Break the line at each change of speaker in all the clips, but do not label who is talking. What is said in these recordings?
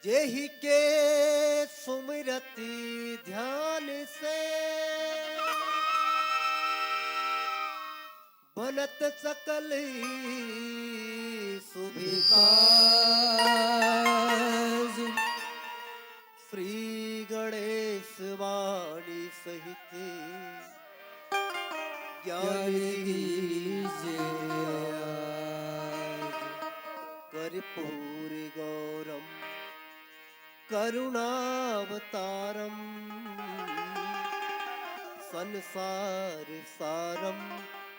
जेहि के सुमिरति ध्यान से बनत सकल सुभिकाज। श्री गणेश वाणी सहित ज्ञान कर्पूर गौरम करुणावतारम संसार सारम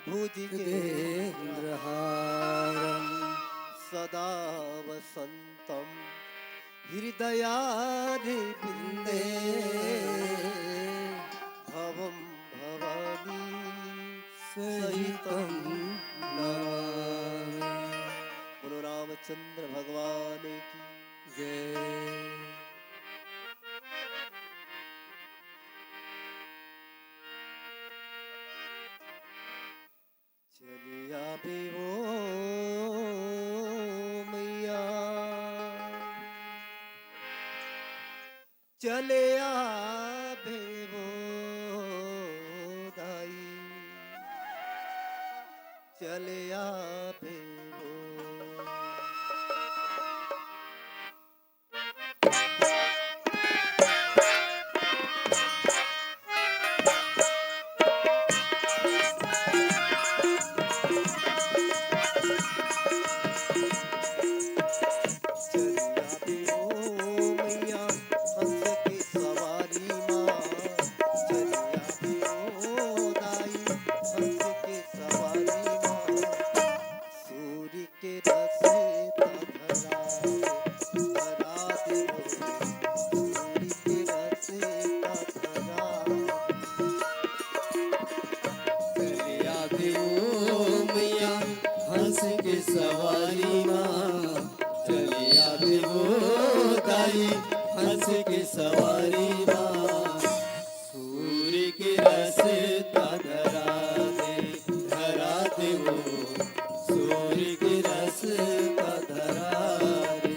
भुजगेन्द्रहारम सदा वसंतम हृदयारविंदे भवम भवानी सहितं नमामि। बोलो रामचंद्र भगवान की जय। चलिया भी वो मैया चले आवे वो दाई चले आवे वो।
हंस की सवारी माँ सूर्य की रसता धरा दे वो सूर्य की रसता धरा दे।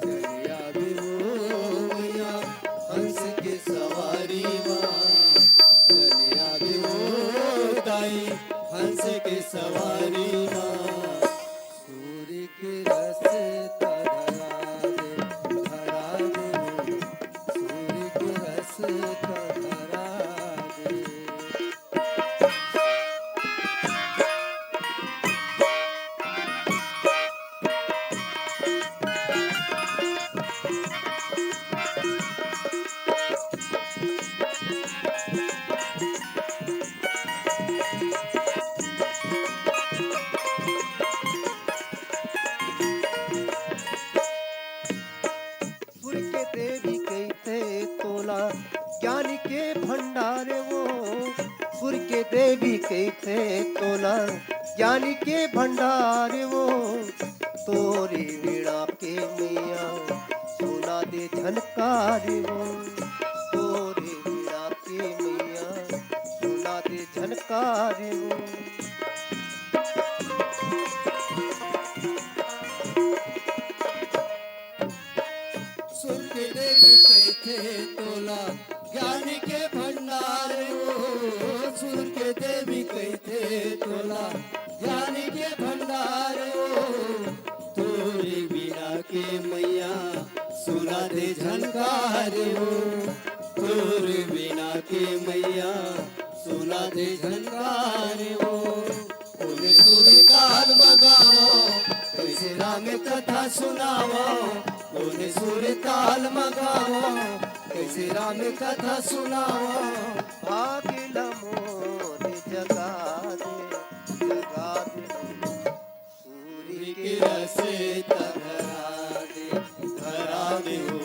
चलिया भी वो मैया हंस की सवारी माँ चलिया भी वो दाई हंस की सवारी माँ सूर्य की रसता
ज्ञान के भंडार वो सुर के देवी कैसे तोला ज्ञान के भंडार वो तोरी वीणा के मैया सुना दे झनकार वो तोरी वीणा के मैया सुना दे झनकार वो।
सुर के देवी कैसे तोला ज्ञान के भंडार वो सुर के देवी कैसे तोला ज्ञान के भंडार वो तोरी बिना के मैया सुना दे झनकार वो तोरी बिना के मैया सुना दे झनकार वो। उन्हें सुर ताल मगाओ कैसे राम कथा सुनाओ उन्हें सुर ताल मगाओ कैसे राम कथा सुनाओ।
भागिल मोर जगा दे
सूर्य की रसता धरा दे वो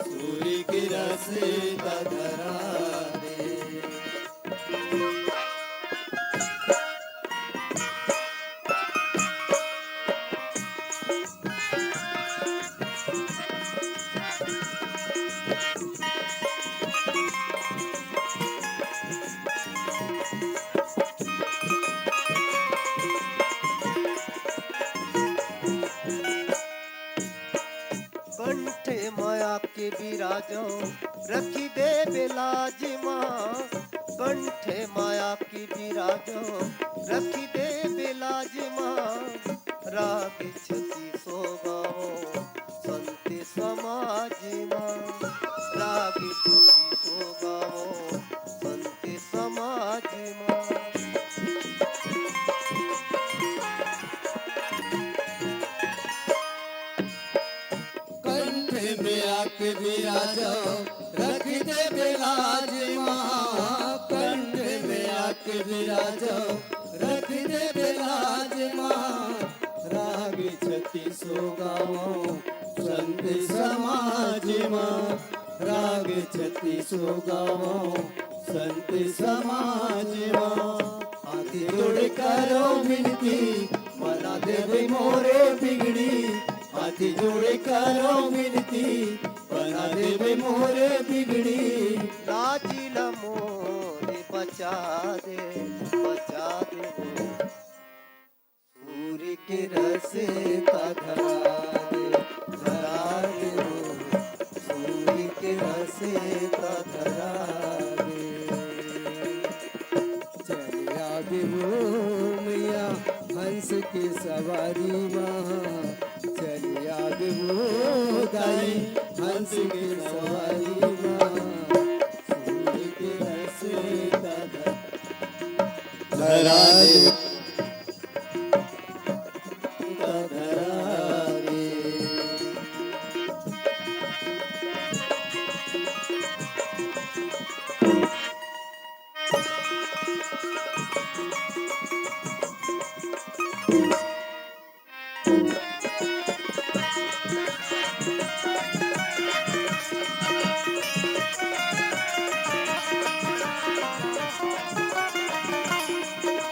सूर्य की रसता धरा दे।
बिराजो रखी दे बेलाज माँ कंठे माया की बिराजो रखी दे बेलाज माँ राग छती सो गाओ संत समाज माँ राग छती सो गाओ संत समाज माँ
कंठ में आक विराजो रख दे बिलाज माँ कंठ में आक विराजो रख दे बिलाज माँ राग छती सो गाओ संत समाज माँ राग छती सो गाओ संत समाज माँ हाथ जोड़ करो विनती मना देवे मोरे बिगड़ी हाथ जोड़े करो विनती बना देवे मोरे बिगड़ी
लाजिला मोरे बचा दे वो
सूर्य के रसे का धरा दे वो सूर्य के रसे का धरा दे चले आगे वो मैया हंस की सवारी माँ चले आगे वो दाई हंस की सवारी माँ सूर्य के रसे का धरा दे धरा दे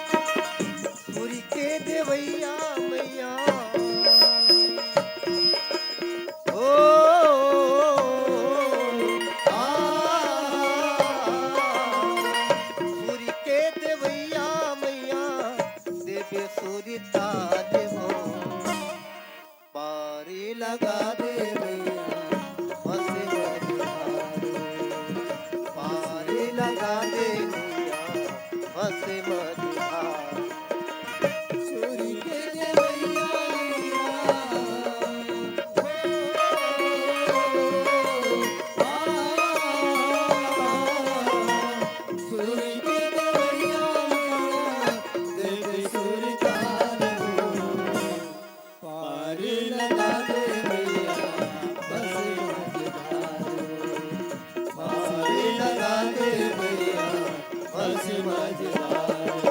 सूर्य के देवैया मैया ओ सूर्य के देवैया मैया देवे सूर्य ताज हो पारी लगा दे मैया हंसे मझधार पारी लगा दे मैया हंसे मझधार
सूर्य के देवैया सूर्य के देवैया देव सूर्य तार पार लगा दे मैया बस मझधार पार लगा दे मैया बस मझधार